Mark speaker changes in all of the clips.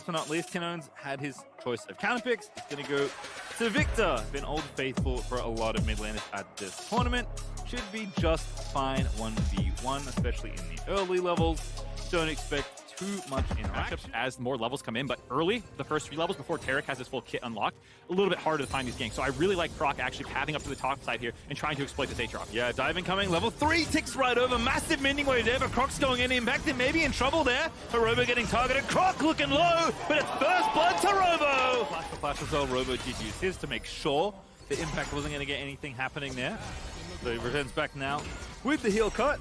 Speaker 1: but not least, Tinones had his choice of counter picks. He's going to go to Victor. Been old faithful for a lot of mid laners at this tournament. Should be just fine 1v1, especially in the early levels. Don't expect too much interaction
Speaker 2: as more levels come in, but early, the first 3 levels before Tarek has his full kit unlocked, a little bit harder to find these ganks. So I really like Croc actually pathing up to the top side here and trying to exploit this Aatrox.
Speaker 1: Yeah, diving coming, level 3 ticks right over, massive mending wave there, but Croc's going in, impacted, maybe in trouble there. Robo getting targeted, Croc looking low, but it's first blood to Robo! Flash for flash as well, Robo did use his to make sure the impact wasn't going to get anything happening there. So he returns back now with the heel cut.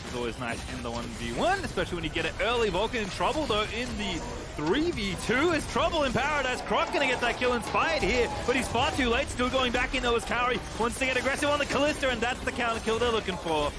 Speaker 1: It's always nice in the 1v1, especially when you get it early. Vulcan in trouble though in the 3v2. Is trouble in paradise. Croc gonna get that kill inspired here, but he's far too late. Still going back in though as Kaori wants to get aggressive on the Kalista, and that's the counter kill they're looking for.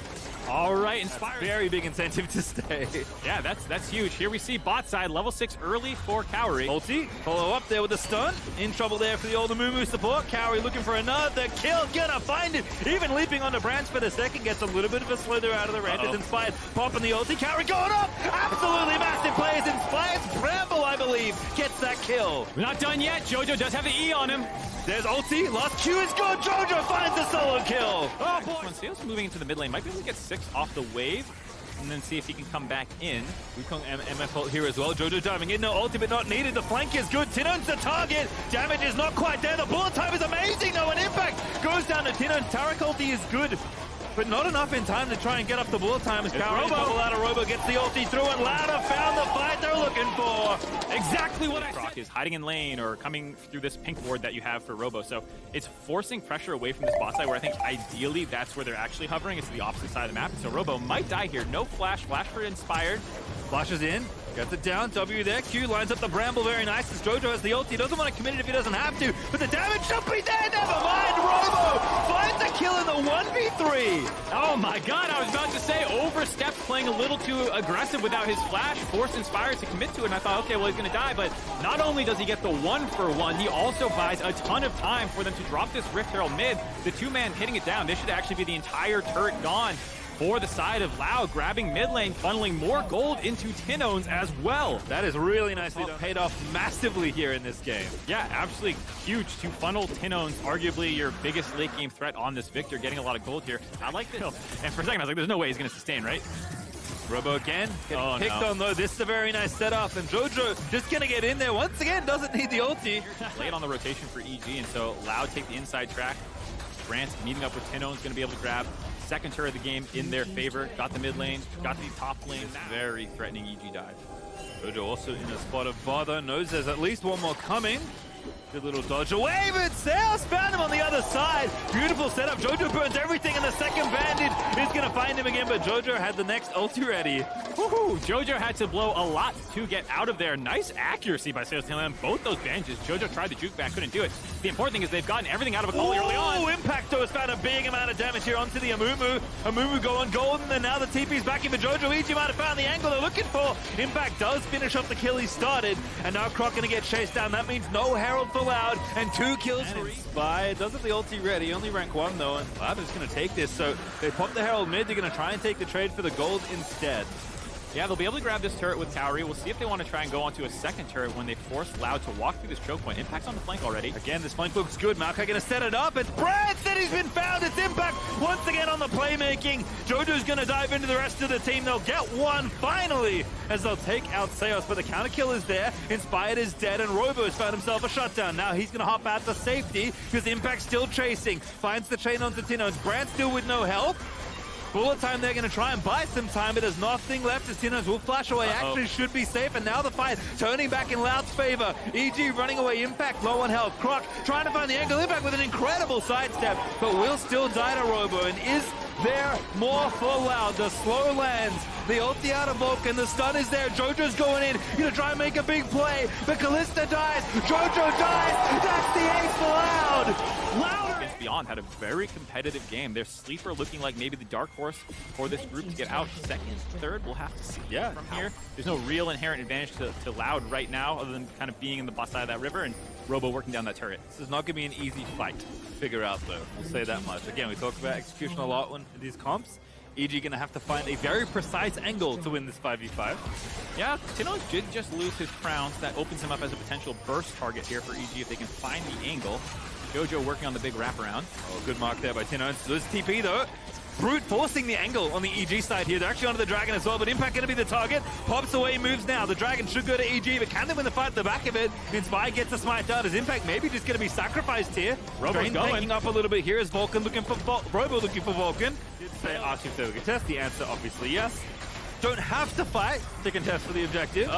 Speaker 2: All right, inspired.
Speaker 1: Very big incentive to stay.
Speaker 2: Yeah, that's huge. Here we see bot side, level 6 early for Kaori.
Speaker 1: Ulti, follow up there with the stun. In trouble there for the old Amumu support. Kaori looking for another kill, gonna find it. Even leaping on the branch for the second, gets a little bit of a slither out of the red. It's inspired, popping the ulti. Kaori going up, absolutely massive plays. Inspired Bramble, I believe, gets that kill.
Speaker 2: We're not done yet. Jojo does have the E on him.
Speaker 1: There's ulti, last Q is good. Jojo finds the solo kill.
Speaker 2: Oh boy. Seals moving into the mid lane. Might be able to get 6 off the wave and then see if he can come back in.
Speaker 1: Wukong MF ult here as well. Jojo diving in, no ulti but not needed. The flank is good. Tinone's the target. Damage is not quite there. The bullet time is amazing though, and impact goes down to Tinone. Tarek ulti is good, but not enough in time to try and get up the bullet time as Kaori bubble out of Robo gets the ulti through, and Lauda found the fight they're looking for.
Speaker 2: Exactly what I said. Croc is hiding in lane or coming through this pink ward that you have for Robo. So it's forcing pressure away from this bot side where I think ideally that's where they're actually hovering. It's the opposite side of the map. So Robo might die here. No flash. Flash for inspired.
Speaker 1: Flashes in. Gets it down, W there, Q lines up the Bramble very nice as Jojo has the ult. He doesn't want to commit it if he doesn't have to, but the damage should be there, never mind! Robo finds a kill in the 1v3!
Speaker 2: Oh my god, I was about to say, overstepped, playing a little too aggressive without his flash, forced Inspired to commit to it, and I thought, okay, well he's gonna die, but not only does he get the 1-for-1, he also buys a ton of time for them to drop this Rift Herald mid. The 2-man hitting it down, this should actually be the entire turret gone for the side of Lao, grabbing mid lane, funneling more gold into Tinones as well.
Speaker 1: That is really nicely done. Paid off massively here in this game.
Speaker 2: Yeah, absolutely huge to funnel Tinones, arguably your biggest late game threat on this Victor, getting a lot of gold here. I like this. And for a second, I was like, there's no way he's going to sustain, right?
Speaker 1: Robo again, getting picked on though. This is a very nice setup, and Jojo just going to get in there once again, doesn't need the ulti.
Speaker 2: Late on the rotation for EG, and so Lao take the inside track. Grant meeting up with Tinones, going to be able to grab second turret of the game in their favor. Got the mid lane, got the top lane. Very threatening EG dive.
Speaker 1: Jojo also in a spot of bother, knows there's at least one more coming. Good little dodge away, but Sales found him on the other side. Beautiful setup. Jojo burns everything, and the second bandit is going to find him again, but Jojo had the next ulti ready.
Speaker 2: Woohoo! Jojo had to blow a lot to get out of there. Nice accuracy by Sales to land both those bandages. Jojo tried the juke back, couldn't do it. The important thing is they've gotten everything out of a goal early on.
Speaker 1: Impacto has found a big amount of damage here onto the Amumu. Amumu going golden, and now the TP's back in for Jojo. EG might have found the angle they're looking for. Impact does finish off the kill he started, and now Croc gonna get chased down. That means no Herald for Loud, and 2 kills for Inspired. Doesn't the ulti ready, only rank 1 though, and Loud is gonna take this. So they pop the Herald mid, they're gonna try and take the trade for the gold instead.
Speaker 2: Yeah, they'll be able to grab this turret with Kaori. We'll see if they want to try and go onto a second turret when they force Loud to walk through this choke point. Impact's on the flank already.
Speaker 1: Again, this flank looks good. Maokai gonna set it up. It's Branson, he's been found. It's Impact once again on the playmaking. Jojo's gonna dive into the rest of the team. They'll get one finally as they'll take out Seos, but the counter kill is there. Inspired is dead, and Robo has found himself a shutdown. Now he's gonna hop out to safety because Impact's still chasing. Finds the chain onto Tinones. Brand still with no help. Bullet time, they're going to try and buy some time, but there's nothing left as Tinones will flash away. Actually should be safe, and now the fight turning back in Loud's favor. EG running away, Impact low on health. Croc trying to find the angle, Impact with an incredible sidestep, but will still die to Robo. And is there more for Loud? The slow lands, the ulti out of Vulcan, the stun is there. Jojo's going in, gonna try and make a big play, but Kalista dies, Jojo dies, that's the ace for Loud! Louder!
Speaker 2: Beyond had a very competitive game. Their sleeper looking like maybe the dark horse for this group to get out. Second, third, we'll have to see from here. There's no real inherent advantage to Loud right now other than kind of being in the bus side of that river and Robo working down that turret.
Speaker 1: This is not going to be an easy fight to figure out though, we'll say that much. Again, we talk about execution a lot in these comps. EG gonna have to find a very precise angle to win this 5v5.
Speaker 2: Yeah, Tino did just lose his crowns. That opens him up as a potential burst target here for EG if they can find the angle. Jojo working on the big wraparound.
Speaker 1: Oh, good mark there by Tino. So this TP though. Brute forcing the angle on the EG side here. They're actually onto the Dragon as well, but Impact going to be the target. Pops away, moves now. The Dragon should go to EG, but can they win the fight at the back of it? Inspire gets a smite down. Is Impact maybe just going to be sacrificed here?
Speaker 2: Robo's going.
Speaker 1: Taking up a little bit here. Is Vulcan looking for Robo looking for Vulcan? Did say ask if they would contest. The answer obviously yes. Don't have to fight to contest for the objective.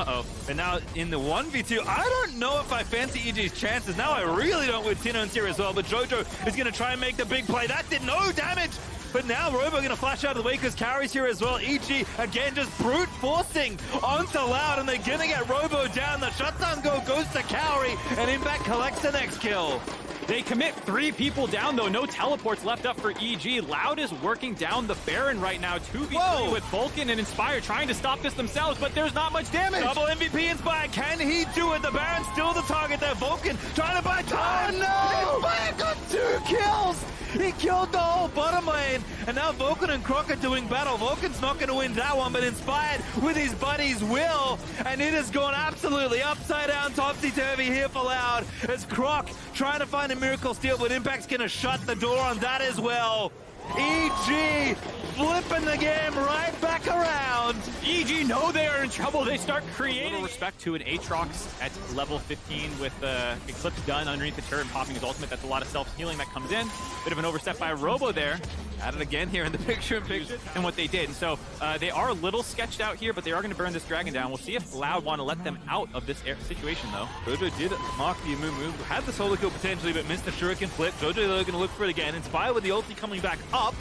Speaker 1: And now in the 1v2, I don't know if I fancy EG's chances. Now I really don't with Tino and here as well, but Jojo is going to try and make the big play. That did no damage. But now Robo going to flash out of the way because Carry's here as well. EG, again, just brute forcing onto Loud, and they're going to get Robo down. The shutdown goes to Carry, and Impact collects the next kill.
Speaker 2: They commit 3 people down, though. No teleports left up for EG. Loud is working down the Baron right now. 2v3 with Vulcan and Inspire trying to stop this themselves, but there's not much damage.
Speaker 1: Double MVP Inspire. Can he do it? The Baron's still the target there. Vulcan trying to buy time.
Speaker 2: Oh, no!
Speaker 1: Inspire got 2 kills. He killed the whole bottom lane, and now Vulcan and Croc are doing battle. Vulcan's not going to win that one, but Inspired with his buddies will, and it has gone absolutely upside down, topsy-turvy here for Loud, as Croc trying to find a miracle steal, but Impact's going to shut the door on that as well. EG flipping the game right back around.
Speaker 2: EG know they are in trouble. They start creating. Little respect to an Aatrox at level 15 with Eclipse done underneath the turret and popping his ultimate. That's a lot of self-healing that comes in. Bit of an overstep by Robo there.
Speaker 1: At it again here in the picture
Speaker 2: and what they did. And so they are a little sketched out here, but they are going to burn this Dragon down. We'll see if Loud want to let them out of this situation, though.
Speaker 1: Jojo did mark the Amumu, had the solo kill potentially, but missed the Shuriken flip. Jojo, they're going to look for it again. Inspire with the ulti coming back up.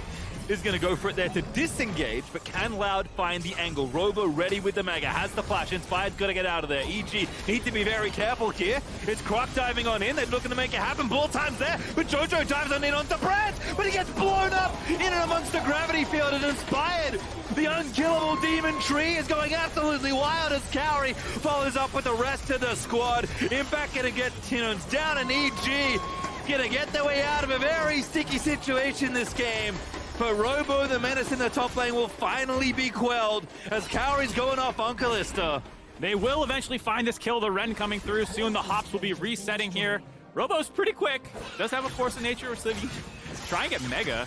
Speaker 1: Is going to go for it there to disengage, but can Loud find the angle? Robo ready with the Mega, has the flash. Inspired's got to get out of there. EG need to be very careful here. It's Croc diving on in. They're looking to make it happen. Ball time's there, but Jojo dives on in onto Brad, but he gets blown up in and amongst the gravity field. And Inspired, the unkillable demon tree, is going absolutely wild as Cowrie follows up with the rest of the squad. Impact going to get Tino's down, and EG going to get their way out of a very sticky situation this game. But Robo, the menace in the top lane, will finally be quelled as Cowrie's going off on Kalista.
Speaker 2: They will eventually find this kill. The Ren coming through soon. The hops will be resetting here. Robo's pretty quick. Does have a force of nature, so he try and get Mega.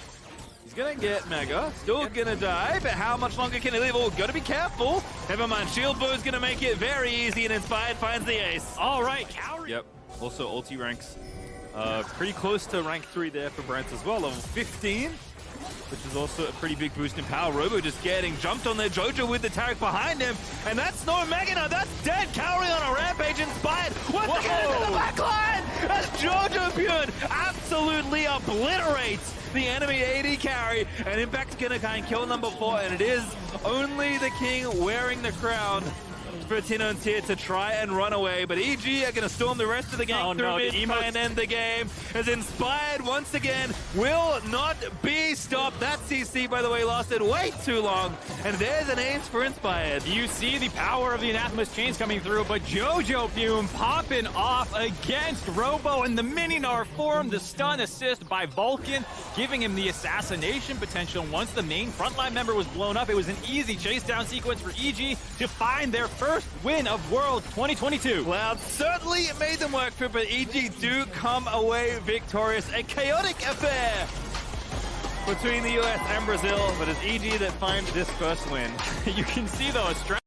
Speaker 1: He's gonna get Mega. Still gonna die, but how much longer can he live? Oh, gotta be careful. Never mind, Shield Bow's gonna make it very easy, and Inspired finds the ace.
Speaker 2: All right, Cowrie.
Speaker 1: Yep, also ulti ranks. Pretty close to rank 3 there for Brent as well, level 15. Which is also a pretty big boost in power. Robo just getting jumped on there. Jojo with the Tarek behind him. And that's no Mega now. That's dead. Cowrie on a rampage. Inspired once again into the back line as Jojo Bjorn absolutely obliterates the enemy AD carry. And Impact's gonna kind of kill number 4. And it is only the King wearing the crown for Tino and Tier to try and run away, but EG are going to storm the rest of the game through mid and end the game, as Inspired once again will not be stopped. That CC, by the way, lasted way too long, and there's an ace for Inspired.
Speaker 2: You see the power of the Anathema's chains coming through, but Jojo Fume popping off against Robo in the Mini-Gnar form. The stun assist by Vulcan, giving him the assassination potential. Once the main frontline member was blown up, it was an easy chase down sequence for EG to find their first win of Worlds 2022.
Speaker 1: Cloud certainly made them work for it, but EG do come away victorious. A chaotic affair between the US and Brazil, but it's EG that finds this first win.
Speaker 2: You can see though a strength